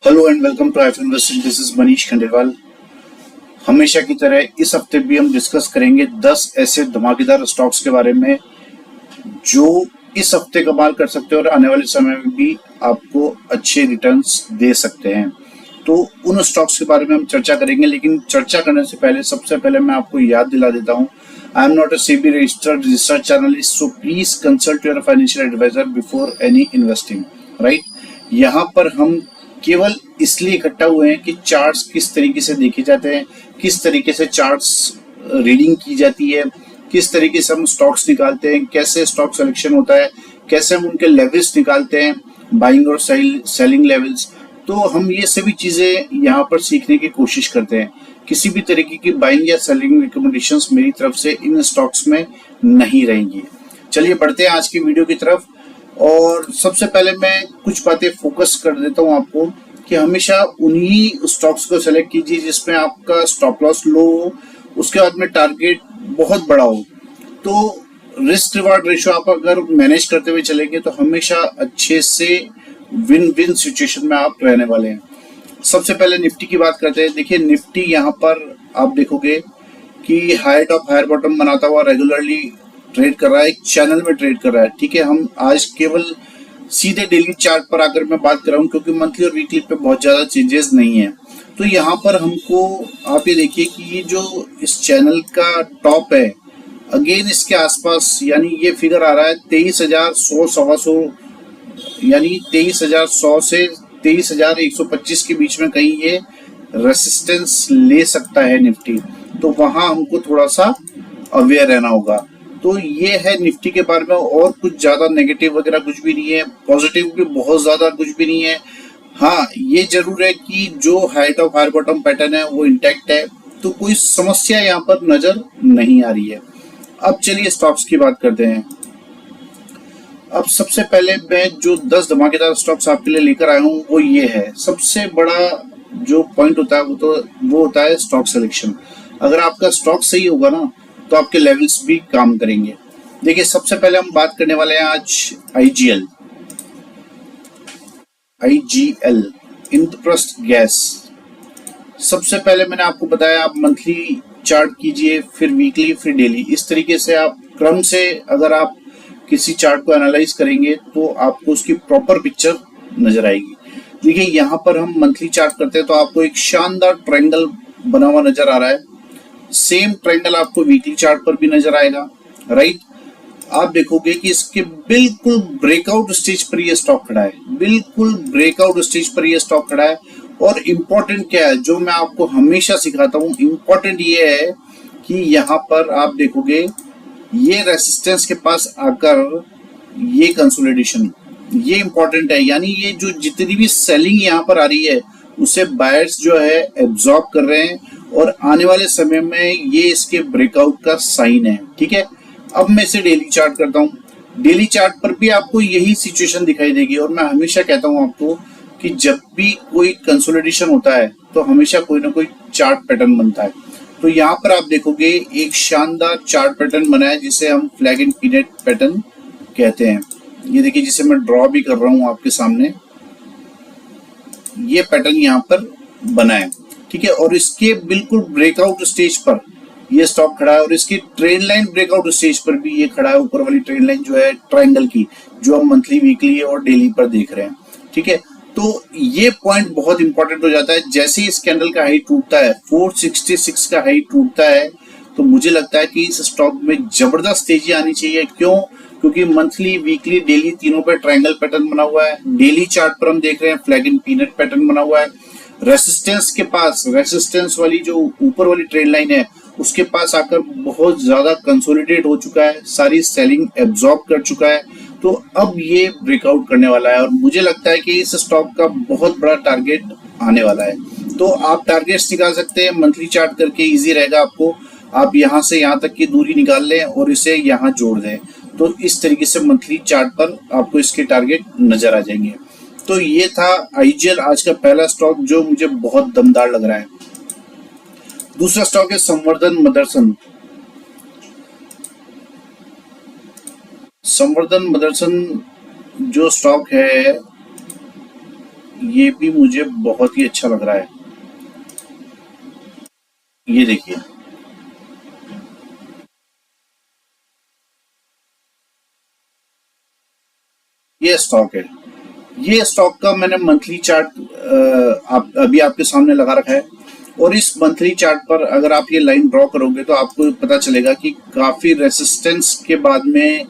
Hello and welcome to F investing. This is Manish Khandelwal. हमेशा की तरह इस हफ्ते भी हम डिस्कस करेंगे 10 ऐसे धमाकेदार स्टॉक्स के बारे में जो इस हफ्ते कमाल कर सकते हैं और आने वाले समय में भी आपको अच्छे रिटर्न्स दे सकते हैं। तो उन स्टॉक्स के बारे में हम चर्चा करेंगे, लेकिन चर्चा करने से पहले सबसे पहले मैं आपको याद दिला देता हूँ, I am not a SEBI registered research analyst, so please consult your financial advisor before any investing, right. यहाँ पर हम केवल इसलिए इकट्ठा हुए हैं कि चार्ट्स किस तरीके से देखे जाते हैं, किस तरीके से चार्ट्स रीडिंग की जाती है, किस तरीके से हम स्टॉक्स निकालते हैं, कैसे स्टॉक सिलेक्शन होता है, कैसे हम उनके लेवल्स निकालते हैं, बाइंग और सेलिंग लेवल्स। तो हम ये सभी चीजें यहाँ पर सीखने की कोशिश करते हैं। किसी भी तरीके की बाइंग या सेलिंग रिकमेंडेशंस मेरी तरफ से इन स्टॉक्स में नहीं रहेंगी। चलिए बढ़ते हैं आज की वीडियो की तरफ। और सबसे पहले मैं कुछ बातें फोकस कर देता हूं आपको कि हमेशा उन्हीं स्टॉक्स को सेलेक्ट कीजिए जिसमें आपका स्टॉप लॉस लो हो, उसके बाद में टारगेट बहुत बड़ा हो। तो रिस्क रिवार्ड रेशियो आप अगर मैनेज करते हुए चलेंगे तो हमेशा अच्छे से विन विन सिचुएशन में आप रहने वाले हैं। सबसे पहले निफ्टी की बात करते हैं। देखिए निफ्टी यहाँ पर आप देखोगे कि हाई टॉप हायर बॉटम बनाता हुआ रेगुलरली ट्रेड कर रहा है, एक चैनल में ट्रेड कर रहा है। ठीक है, हम आज केवल सीधे डेली चार्ट पर आकर मैं बात कर रहा हूँ क्योंकि मंथली और वीकली पे बहुत ज्यादा चेंजेस नहीं है। तो यहाँ पर हमको आप ये देखिए कि ये जो इस चैनल का टॉप है, अगेन इसके आसपास यानी ये फिगर आ रहा है 23,100 सवा सौ, यानी 23,100 से 23,125 के बीच में कहीं ये रेसिस्टेंस ले सकता है निफ्टी। तो वहां हमको थोड़ा सा अवेयर रहना होगा। तो ये है निफ्टी के बारे में, और कुछ ज्यादा नेगेटिव वगैरह कुछ भी नहीं है, पॉजिटिव भी बहुत ज्यादा कुछ भी नहीं है। हाँ, ये जरूर है कि जो high top higher bottom pattern है वो इंटैक्ट है, तो कोई समस्या यहाँ पर नजर नहीं आ रही है। अब चलिए स्टॉक्स की बात करते हैं। अब सबसे पहले मैं जो 10 धमाकेदार स्टॉक्स आपके लिए लेकर आया हूँ वो ये है। सबसे बड़ा जो पॉइंट होता है वो होता है स्टॉक सिलेक्शन। अगर आपका स्टॉक सही होगा ना तो आपके लेवल्स भी काम करेंगे। देखिए सबसे पहले हम बात करने वाले हैं आज आईजीएल। IGL Indraprastha gas. सबसे पहले मैंने आपको बताया आप मंथली चार्ट कीजिए, फिर वीकली, फिर डेली। इस तरीके से आप क्रम से अगर आप किसी चार्ट को एनालाइज करेंगे तो आपको उसकी प्रॉपर पिक्चर नजर आएगी। देखिए यहाँ पर हम मंथली चार्ट करते हैं तो आपको एक शानदार ट्रायंगल बना हुआ नजर आ रहा है। सेम ट्रायंगल आपको वीकली चार्ट पर भी नजर आएगा, राइट। आप देखोगे कि इसके बिल्कुल ब्रेकआउट स्टेज पर ये स्टॉक खड़ा है, बिल्कुल ब्रेकआउट स्टेज पर ये स्टॉक खड़ा है। और इम्पोर्टेंट क्या है जो मैं आपको हमेशा सिखाता हूँ, इम्पोर्टेंट ये है कि यहाँ पर आप देखोगे ये रेसिस्टेंस के पास आकर ये कंसोलिडेशन, ये इंपॉर्टेंट है। यानी ये जो जितनी भी सेलिंग यहाँ पर आ रही है उसे बायर्स जो है एब्जॉर्ब कर रहे हैं और आने वाले समय में ये इसके ब्रेकआउट का साइन है। ठीक है, अब मैं इसे डेली चार्ट करता हूँ। डेली चार्ट पर भी आपको यही सिचुएशन दिखाई देगी। और मैं हमेशा कहता हूँ आपको कि जब भी कोई कंसोलिडेशन होता है तो हमेशा कोई ना कोई चार्ट पैटर्न बनता है। तो यहाँ पर आप देखोगे एक शानदार चार्ट पैटर्न बना है जिसे हम फ्लैग एंड पीनट पैटर्न कहते हैं। ये देखिए जिसे मैं ड्रॉ भी कर रहा हूँ आपके सामने, ये पैटर्न यहाँ पर बना है। ठीक है, और इसके बिल्कुल ब्रेकआउट स्टेज पर ये स्टॉक खड़ा है और इसकी ट्रेंड लाइन ब्रेकआउट स्टेज पर भी ये खड़ा है। ऊपर वाली ट्रेंड लाइन जो है ट्रायंगल की, जो हम मंथली, वीकली और डेली पर देख रहे हैं। ठीक है, तो ये पॉइंट बहुत इंपॉर्टेंट हो जाता है। जैसे ही इस कैंडल का हाई टूटता है, 466 का हाई टूटता है, तो मुझे लगता है कि इस स्टॉक में जबरदस्त तेजी आनी चाहिए। क्यों? क्योंकि मंथली, वीकली, डेली तीनों पे ट्रायंगल पैटर्न बना हुआ है। डेली चार्ट पर हम देख रहे हैं फ्लैग एंड पीनट पैटर्न बना हुआ है। रेसिस्टेंस के पास, रेसिस्टेंस वाली जो ऊपर वाली ट्रेंड लाइन है उसके पास आकर बहुत ज्यादा कंसोलिडेट हो चुका है, सारी सेलिंग एब्जॉर्ब कर चुका है। तो अब ये ब्रेकआउट करने वाला है और मुझे लगता है कि इस स्टॉक का बहुत बड़ा टारगेट आने वाला है। तो आप टारगेट्स निकाल सकते हैं मंथली चार्ट करके, इजी रहेगा आपको। आप यहाँ से यहाँ तक की दूरी निकाल लें और इसे यहाँ जोड़ दें, तो इस तरीके से मंथली चार्ट पर आपको इसके टारगेट नजर आ जाएंगे। तो ये था आईजीएल, आज का पहला स्टॉक जो मुझे बहुत दमदार लग रहा है। दूसरा स्टॉक है संवर्धन मदरसन। संवर्धन मदरसन जो स्टॉक है ये भी मुझे बहुत ही अच्छा लग रहा है। ये देखिए, ये स्टॉक है। ये स्टॉक का मैंने मंथली चार्ट आप अभी आपके सामने लगा रखा है, और इस मंथली चार्ट पर अगर आप ये लाइन ड्रॉ करोगे तो आपको पता चलेगा कि काफी रेसिस्टेंस के बाद में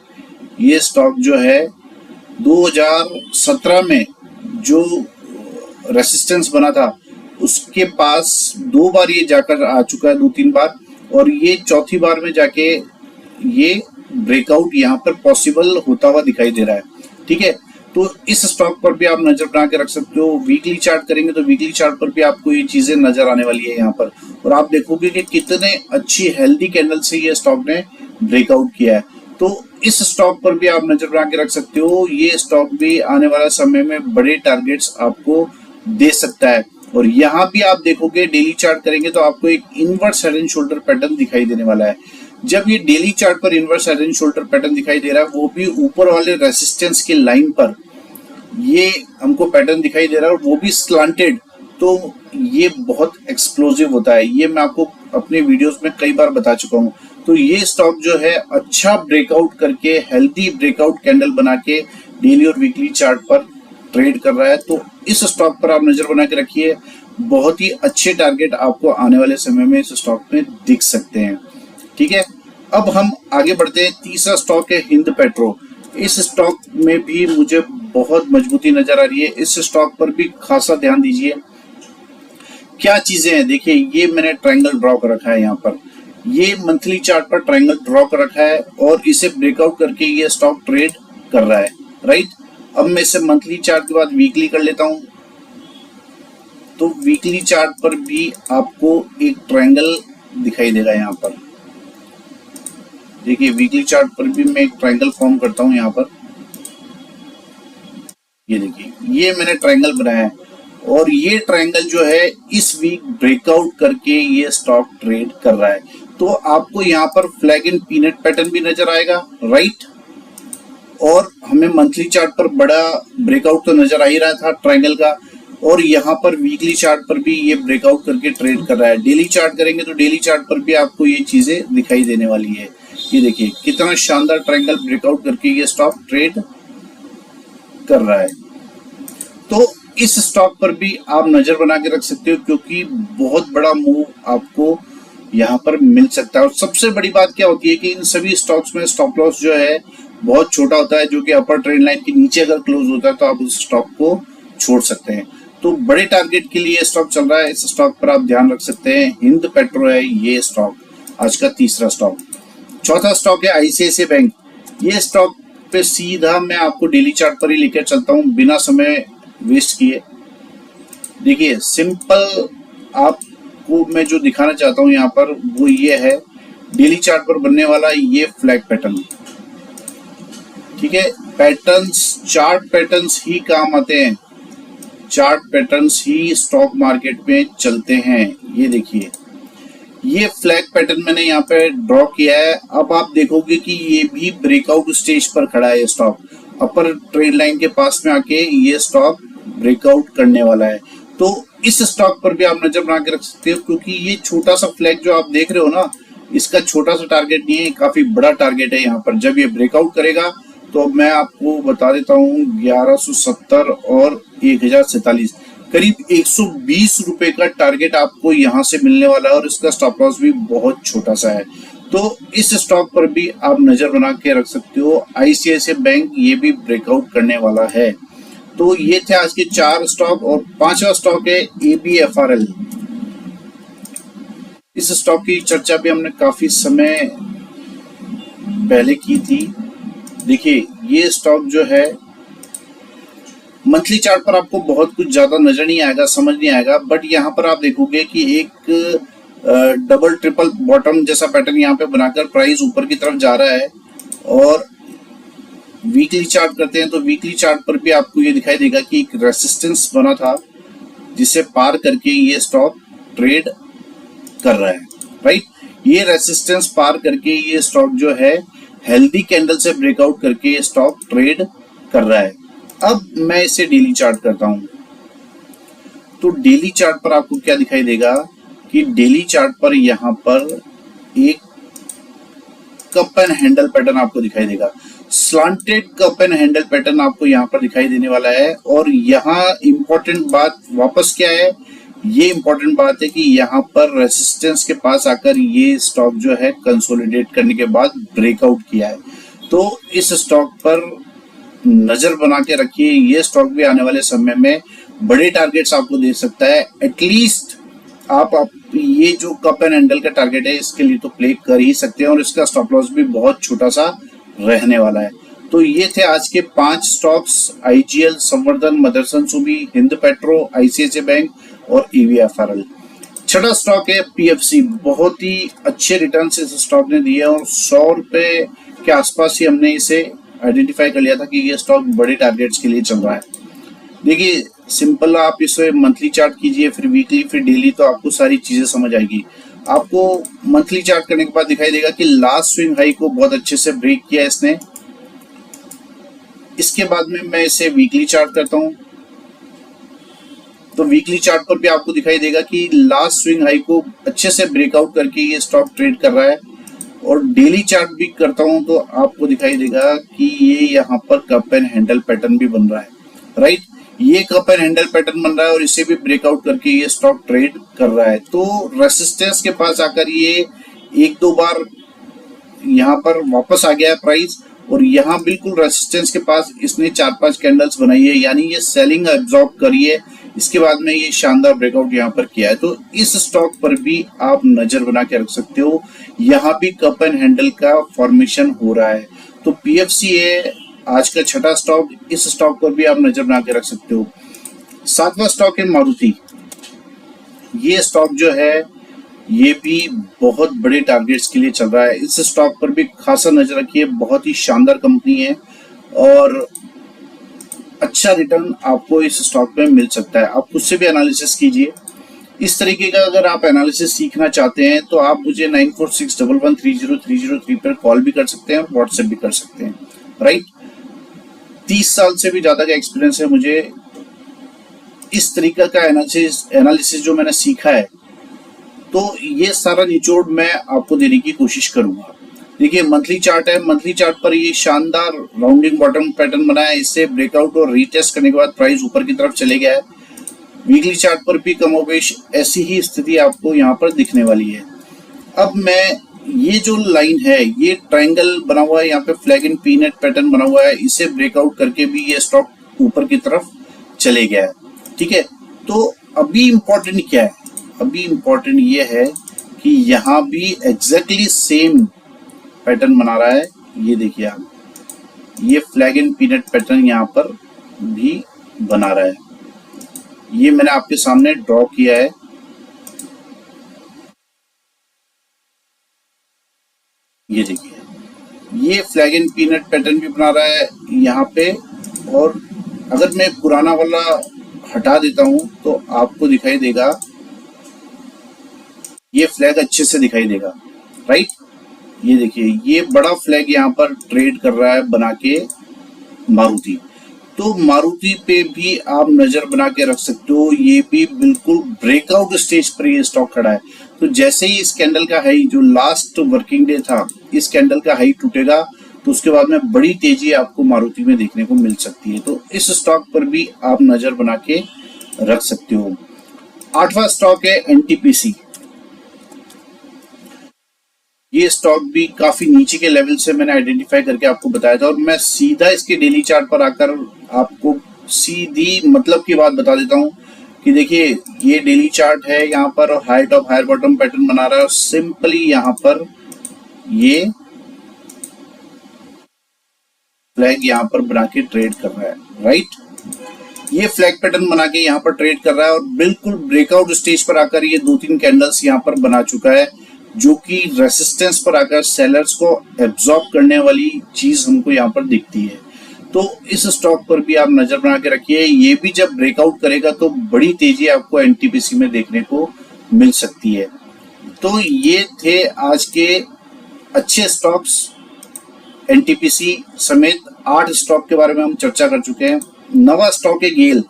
ये स्टॉक जो है 2017 में जो रेसिस्टेंस बना था उसके पास 2 बार ये जाकर आ चुका है, 2-3 बार, और ये चौथी बार में जाके ये ब्रेकआउट यहाँ पर पॉसिबल होता हुआ दिखाई दे रहा है। ठीक है, तो इस स्टॉक पर भी आप नजर बना के रख सकते हो। वीकली चार्ट करेंगे तो वीकली चार्ट पर भी आपको ये चीजें नजर आने वाली है यहाँ पर, और आप देखोगे कि कितने अच्छी हेल्दी कैंडल से ये स्टॉक ने ब्रेकआउट किया है। तो इस स्टॉक पर भी आप नजर बना के रख सकते हो। ये स्टॉक भी आने वाला समय में बड़े टारगेट्स आपको दे सकता है। और यहाँ भी आप देखोगे डेली चार्ट करेंगे तो आपको एक inverse head and shoulder pattern दिखाई देने वाला है। जब ये डेली चार्ट पर inverse head and shoulder pattern दिखाई दे रहा है, वो भी ऊपर वाले रेसिस्टेंस की लाइन पर ये हमको पैटर्न दिखाई दे रहा है, और वो भी स्लांटेड, तो ये बहुत एक्सप्लोसिव होता है। ये मैं आपको अपने वीडियोस में कई बार बता चुका हूँ। तो ये स्टॉक जो है अच्छा ब्रेकआउट करके हेल्दी ब्रेकआउट कैंडल बना के डेली और वीकली चार्ट पर ट्रेड कर रहा है। तो इस स्टॉक पर आप नजर बना के रखिए, बहुत ही अच्छे टारगेट आपको आने वाले समय में इस स्टॉक में दिख सकते हैं। ठीक है, अब हम आगे बढ़ते हैं। तीसरा स्टॉक है हिंद पेट्रो। इस स्टॉक में भी मुझे बहुत मजबूती नजर आ रही है। इस स्टॉक पर भी खासा ध्यान दीजिए। क्या चीजें हैं, देखिए ये मैंने ट्रायंगल ड्रॉ कर रखा है यहाँ पर, ये मंथली चार्ट पर ट्रायंगल ड्रॉ कर रखा है, और इसे ब्रेकआउट करके ये स्टॉक ट्रेड कर रहा है। राइट, अब मैं इसे मंथली चार्ट के बाद वीकली कर लेता हूं। तो वीकली चार्ट पर भी आपको एक ट्रायंगल दिखाई देगा यहाँ पर। देखिए वीकली चार्ट पर भी मैं एक ट्रायंगल फॉर्म करता हूं यहाँ पर। ये देखिए, ये मैंने ट्रायंगल बनाया है, और ये ट्रायंगल जो है इस वीक ब्रेकआउट करके ये स्टॉक ट्रेड कर रहा है। तो आपको यहाँ पर फ्लैग एंड पीनट पैटर्न भी नजर आएगा। राइट, और हमें मंथली चार्ट पर बड़ा ब्रेकआउट तो नजर आ ही रहा था ट्रायंगल का, और यहाँ पर वीकली चार्ट पर भी ये ब्रेकआउट करके ट्रेड कर रहा है। डेली चार्ट करेंगे तो डेली चार्ट पर भी आपको ये चीजें दिखाई देने वाली है। ये देखिए कितना शानदार ट्रायंगल ब्रेकआउट करके ये स्टॉक ट्रेड कर रहा है। तो इस स्टॉक पर भी आप नजर बना के रख सकते हो, क्योंकि बहुत बड़ा मूव आपको यहाँ पर मिल सकता है। और सबसे बड़ी बात क्या होती है कि इन सभी स्टॉक्स में स्टॉप लॉस जो है बहुत छोटा होता है, जो कि अपर ट्रेंड लाइन के नीचे अगर क्लोज होता है तो आप उस स्टॉक को छोड़ सकते हैं। तो बड़े टारगेट के लिए स्टॉक चल रहा है, इस स्टॉक पर आप ध्यान रख सकते हैं। हिंद पेट्रो है ये स्टॉक, आज का तीसरा स्टॉक। चौथा स्टॉक है आईसीआईसीआई बैंक। ये स्टॉक पे सीधा मैं आपको डेली चार्ट पर ही लेकर चलता हूँ बिना समय वेस्ट किए। देखिए सिंपल आपको मैं जो दिखाना चाहता हूँ यहाँ पर वो ये है, डेली चार्ट पर बनने वाला ये फ्लैग पैटर्न। ठीक है, पैटर्न्स, चार्ट पैटर्न्स ही काम आते हैं, चार्ट पैटर्न्स ही स्टॉक मार्केट में चलते हैं। ये देखिए ये फ्लैग पैटर्न मैंने यहाँ पे ड्रॉ किया है। अब आप देखोगे कि ये भी ब्रेकआउट स्टेज पर खड़ा है। ये स्टॉक अपर ट्रेड लाइन के पास में आके ये स्टॉक ब्रेकआउट करने वाला है। तो इस स्टॉक पर भी आप नजर बना के रख सकते हो, क्योंकि ये छोटा सा फ्लैग जो आप देख रहे हो ना, इसका छोटा सा टारगेट नहीं है, काफी बड़ा टारगेट है यहाँ पर। जब ये ब्रेकआउट करेगा तो मैं आपको बता देता हूँ 1170 और 1047, करीब 120 रुपए का टारगेट आपको यहाँ से मिलने वाला है, और इसका स्टॉप लॉस भी बहुत छोटा सा है। तो इस स्टॉक पर भी आप नजर बना के रख सकते हो। आईसीआईसीआई बैंक ये भी ब्रेकआउट करने वाला है। तो ये थे आज के 4 स्टॉक, और 5वां स्टॉक है एबीएफआरएल। इस स्टॉक की चर्चा भी हमने काफी समय पहले की थी। देखिए ये स्टॉक जो है मंथली चार्ट पर आपको बहुत कुछ ज्यादा नजर नहीं आएगा, समझ नहीं आएगा, बट यहाँ पर आप देखोगे कि एक डबल ट्रिपल बॉटम जैसा पैटर्न यहाँ पे बनाकर प्राइस ऊपर की तरफ जा रहा है। और वीकली चार्ट करते हैं तो वीकली चार्ट पर भी आपको ये दिखाई देगा कि एक रेसिस्टेंस बना था जिसे पार करके ये स्टॉक ट्रेड कर रहा है। राइट, ये रेसिस्टेंस पार करके ये स्टॉक जो है हेल्दी कैंडल से ब्रेकआउट करके ये स्टॉक ट्रेड कर रहा है। अब मैं इसे डेली चार्ट करता हूं। तो डेली चार्ट पर आपको क्या दिखाई देगा कि डेली चार्ट पर यहाँ पर एक कप एंड हैंडल पैटर्न आपको दिखाई देगा। Slanted cup and handle pattern आपको यहाँ पर दिखाई देने वाला है। और यहाँ इंपॉर्टेंट बात वापस क्या है, ये इंपॉर्टेंट बात है कि यहाँ पर रेसिस्टेंस के पास आकर ये स्टॉक जो है कंसोलिडेट करने के बाद ब्रेकआउट किया है। तो इस स्टॉक पर नजर बना के रखिए। ये स्टॉक भी आने वाले समय में बड़े टारगेट्स आपको दे सकता है। एटलीस्ट आप ये जो कप एंड हैंडल का टारगेट है इसके लिए तो प्ले कर ही सकते हैं और इसका स्टॉप लॉस भी बहुत छोटा सा रहने वाला है। तो ये थे आज के 5 स्टॉक्स, आईजीएल, संवर्धन, मदरसन सुमी, हिंद पेट्रो, आईसीआईसीआई बैंक और ईवीएफआरएल। छठा स्टॉक है पीएफसी। बहुत ही अच्छे रिटर्न इस स्टॉक ने दिए और 100 रुपए के आसपास ही हमने इसे आइडेंटिफाई कर लिया था कि ये स्टॉक बड़े टारगेट्स के लिए चल रहा है। देखिए सिंपल, आप इसे मंथली चार्ट कीजिए, फिर वीकली, फिर डेली, तो आपको सारी चीजें समझ आएगी। आपको मंथली चार्ट करने के बाद दिखाई देगा कि लास्ट स्विंग हाई को बहुत अच्छे से ब्रेक किया इसने। इसके बाद में मैं इसे वीकली चार्ट करता हूं, तो वीकली चार्ट पर भी आपको दिखाई देगा कि लास्ट स्विंग हाई को अच्छे से ब्रेकआउट करके ये स्टॉक ट्रेड कर रहा है। और डेली चार्ट भी करता हूं तो आपको दिखाई देगा कि ये यहाँ पर कप एंड हैंडल पैटर्न भी बन रहा है, राइट। ये कप एंड हैंडल पैटर्न बन रहा है और इसे भी ब्रेकआउट करके ये स्टॉक ट्रेड कर रहा है। तो रेसिस्टेंस के पास आकर ये 1-2 बार यहाँ पर वापस आ गया है प्राइस, और यहाँ बिल्कुल रेसिस्टेंस के पास इसने 4-5 कैंडल्स बनाई है, यानी ये सेलिंग एब्जॉर्ब करी है। इसके बाद में ये शानदार ब्रेकआउट यहाँ पर किया है। तो इस स्टॉक पर भी आप नजर बना के रख सकते हो। यहाँ भी कप एंड हैंडल का फॉर्मेशन हो रहा है। तो पीएफसी है आज का छठा स्टॉक। इस स्टॉक पर भी आप नजर बना के रख सकते हो। 7वां स्टॉक है मारुति। ये स्टॉक जो है ये भी बहुत बड़े टारगेट्स के लिए चल रहा है। इस स्टॉक पर भी खासा नजर रखिए। बहुत ही शानदार कंपनी है और अच्छा रिटर्न आपको इस स्टॉक में मिल सकता है। आप खुद से भी एनालिसिस कीजिए। इस तरीके का अगर आप एनालिसिस सीखना चाहते हैं तो आप मुझे 9461113030 पर कॉल भी कर सकते हैं, व्हाट्सएप भी कर सकते हैं, राइट। 30 साल से भी ज्यादा का एक्सपीरियंस है मुझे। इस तरीका का एनालिसिस जो मैंने सीखा है, तो ये सारा निचोड़ मैं आपको देने की कोशिश करूंगा। देखिए मंथली चार्ट है। मंथली चार्ट पर ये शानदार राउंडिंग बॉटम पैटर्न बना है। इससे ब्रेकआउट और रीटेस्ट करने के बाद प्राइस ऊपर की तरफ चले गया है। वीकली चार्ट पर भी कमोबेश ऐसी ही स्थिति आपको यहाँ पर दिखने वाली है। अब मैं ये जो लाइन है, ये ट्रायंगल बना हुआ है, यहाँ पे फ्लैग एंड पीनट पैटर्न बना हुआ है, इसे ब्रेकआउट करके भी ये स्टॉक ऊपर की तरफ चले गया है, ठीक है। तो अभी इम्पोर्टेंट क्या है? अभी इम्पोर्टेंट ये है कि यहाँ भी एग्जैक्टली सेम पैटर्न बना रहा है। ये देखिए आप, ये फ्लैग एंड पीनट पैटर्न यहाँ पर भी बना रहा है। ये मैंने आपके सामने ड्रॉ किया है। ये देखिए, ये फ्लैग एंड पीनट पैटर्न भी बना रहा है यहाँ पे। और अगर मैं पुराना वाला हटा देता हूं तो आपको दिखाई देगा, ये फ्लैग अच्छे से दिखाई देगा, राइट। ये देखिए, ये बड़ा फ्लैग यहाँ पर ट्रेड कर रहा है बना के मारुति। तो मारुति पे भी आप नजर बना के रख सकते हो। ये भी बिल्कुल ब्रेकआउट स्टेज पर ये स्टॉक खड़ा है। तो जैसे ही इस कैंडल का हाई, जो लास्ट वर्किंग डे था, इस कैंडल का हाई टूटेगा तो उसके बाद में बड़ी तेजी आपको मारुति में देखने को मिल सकती है। तो इस स्टॉक पर भी आप नजर बना के रख सकते हो। 8वां स्टॉक है एनटीपीसी। ये स्टॉक भी काफी नीचे के लेवल से मैंने आइडेंटिफाई करके आपको बताया था, और मैं सीधा इसके डेली चार्ट पर आकर आपको सीधी मतलब की बात बता देता हूं कि देखिए, ये डेली चार्ट है यहाँ पर, high top higher bottom pattern बना रहा है और सिंपली यहाँ पर ये फ्लैग यहाँ पर बना के ट्रेड कर रहा है, राइट। ये फ्लैग पैटर्न बना के यहाँ पर ट्रेड कर रहा है और बिल्कुल ब्रेकआउट स्टेज पर आकर ये 2-3 कैंडल्स यहाँ पर बना चुका है, जो कि रेसिस्टेंस पर आकर सेलर्स को एब्जॉर्ब करने वाली चीज हमको यहाँ पर दिखती है। तो इस स्टॉक पर भी आप नजर बना के रखिए। ये भी जब ब्रेकआउट करेगा तो बड़ी तेजी आपको एनटीपीसी में देखने को मिल सकती है। तो ये थे आज के अच्छे स्टॉक्स। एनटीपीसी समेत 8 स्टॉक के बारे में हम चर्चा कर चुके हैं। 9वां स्टॉक है गेल।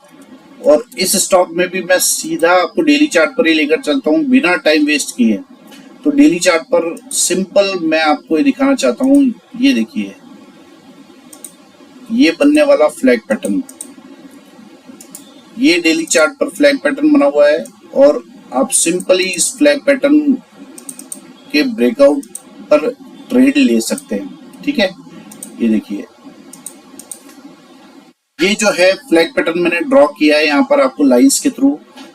और इस स्टॉक में भी मैं सीधा आपको डेली चार्ट पर ही लेकर चलता हूँ बिना टाइम वेस्ट किए। तो डेली चार्ट पर सिंपल मैं आपको ये दिखाना चाहता हूँ, ये देखिए ये बनने वाला फ्लैग पैटर्न, ये डेली चार्ट पर फ्लैग पैटर्न बना हुआ है और आप सिंपली इस फ्लैग पैटर्न के ब्रेकआउट पर ट्रेड ले सकते हैं। ठीक है, ये देखिए ये जो है फ्लैग पैटर्न मैंने ड्रॉ किया है यहाँ पर आपको लाइंस के थ्रू,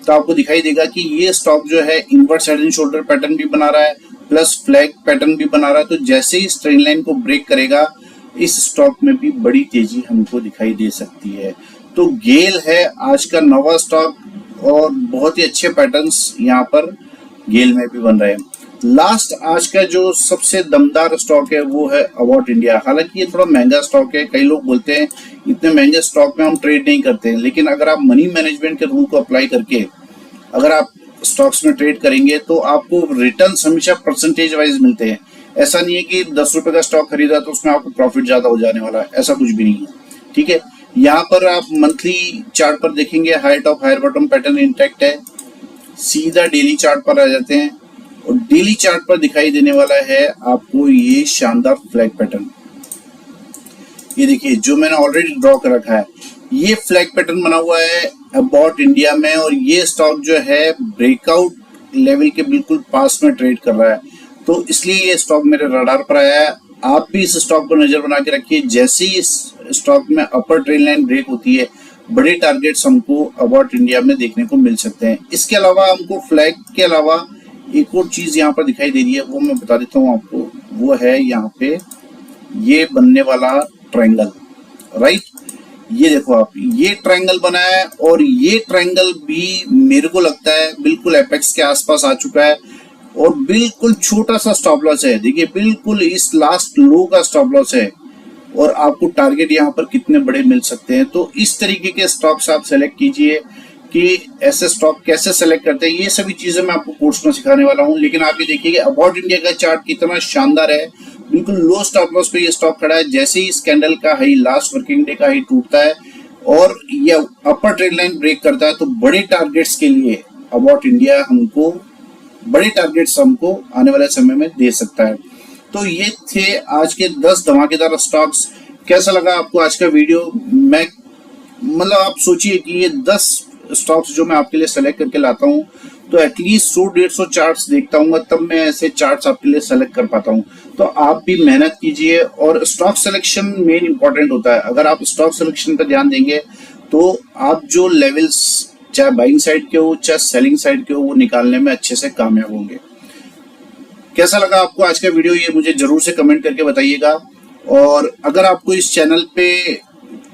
तो आपको दिखाई देगा कि ये स्टॉक जो है inverse head and shoulder pattern भी बना रहा है प्लस फ्लैग पैटर्न भी बना रहा है। तो जैसे ही ट्रेंड लाइन को ब्रेक करेगा इस स्टॉक में भी बड़ी तेजी हमको दिखाई दे सकती है। तो गेल है आज का नवा स्टॉक और बहुत ही अच्छे पैटर्न्स यहाँ पर गेल में भी बन रहे हैं। लास्ट आज का जो सबसे दमदार स्टॉक है वो है अबाउट इंडिया। हालांकि ये थोड़ा महंगा स्टॉक है, कई लोग बोलते हैं इतने महंगे स्टॉक में हम ट्रेड नहीं करते, लेकिन अगर आप मनी मैनेजमेंट के रूल को अप्लाई करके अगर आप स्टॉक्स में ट्रेड करेंगे तो आपको रिटर्न्स हमेशा परसेंटेज वाइज मिलते हैं। ऐसा नहीं है कि 10 रुपए का स्टॉक खरीदा तो उसमें आपको प्रॉफिट ज्यादा हो जाने वाला है, ऐसा कुछ भी नहीं है। ठीक है, यहाँ पर आप मंथली चार्ट पर देखेंगे high top higher bottom pattern intact है। सीधा डेली चार्ट पर आ जाते हैं और डेली चार्ट पर दिखाई देने वाला है आपको ये शानदार फ्लैग पैटर्न। ये देखिए जो मैंने ऑलरेडी ड्रॉ कर रखा है, ये फ्लैग पैटर्न बना हुआ है अबाउट इंडिया में और ये स्टॉक जो है ब्रेकआउट लेवल के बिल्कुल पास में ट्रेड कर रहा है, तो इसलिए ये स्टॉक मेरे रडार पर आया है। आप भी इस स्टॉक पर नजर बना के रखिए। जैसे ही इस स्टॉक में अपर ट्रेंड लाइन ब्रेक होती है बड़े टारगेट्स हमको अबाउट इंडिया में देखने को मिल सकते हैं। इसके अलावा हमको फ्लैग के अलावा एक और चीज यहाँ पर दिखाई दे रही है, वो मैं बता देता हूँ आपको। वो है यहाँ पे ये बनने वाला ट्रायंगल, राइट। ये देखो आप, ये ट्रायंगल बना है और ये ट्रायंगल भी मेरे को लगता है बिल्कुल एपेक्स के आसपास आ चुका है और बिल्कुल छोटा सा स्टॉप लॉस है। देखिए बिल्कुल इस लास्ट लो का स्टॉप लॉस है और आपको टारगेट यहाँ पर कितने बड़े मिल सकते हैं। तो इस तरीके के स्टॉक्स आप सेलेक्ट कीजिए कि ऐसे स्टॉक कैसे सेलेक्ट करते हैं, ये सभी चीजें मैं आपको कोर्स में सिखाने वाला हूँ। लेकिन आप ये देखिए कि अबाउट इंडिया का चार्ट कितना शानदार है, बिल्कुल लो स्टॉप लॉस पे ये स्टॉक खड़ा है। जैसे ही इस कैंडल का हाई लास्ट वर्किंग डे का हाई टूटता है और ये अपर ट्रेंड लाइन ब्रेक करता है तो बड़े टारगेट्स के लिए अबाउट इंडिया हमको बड़े टारगेट्स हमको आने वाले समय में दे सकता है। तो ये थे आज के 10 धमाकेदार स्टॉक्स। कैसा लगा आपको आज का वीडियो? मैं मतलब आप सोचिए कि ये 10 स्टॉक्स जो मैं आपके लिए सेलेक्ट करके लाता हूँ तो एटलीस्ट 100-150 चार्ट्स देखता हूँ, तब मैं ऐसे चार्ट्स आपके लिए सेलेक्ट कर पाता हूँ। तो आप भी मेहनत कीजिए और स्टॉक सिलेक्शन मेन इंपॉर्टेंट होता है। अगर आप स्टॉक सिलेक्शन पर ध्यान देंगे तो आप जो लेवल्स चाहे बाइंग साइड के हो चाहे सेलिंग साइड के हो वो निकालने में अच्छे से कामयाब होंगे। कैसा लगा आपको आज का वीडियो, ये मुझे जरूर से कमेंट करके बताइएगा। और अगर आपको इस चैनल पे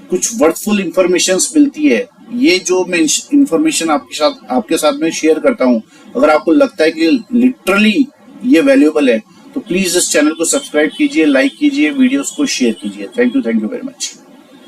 कुछ वर्थफुल इंफॉर्मेशन मिलती है, ये जो मैं इंफॉर्मेशन आपके साथ में शेयर करता हूँ, अगर आपको लगता है कि लिटरली ये वैल्यूएबल है तो प्लीज इस चैनल को सब्सक्राइब कीजिए, लाइक कीजिए, वीडियोस को शेयर कीजिए। Thank you very much.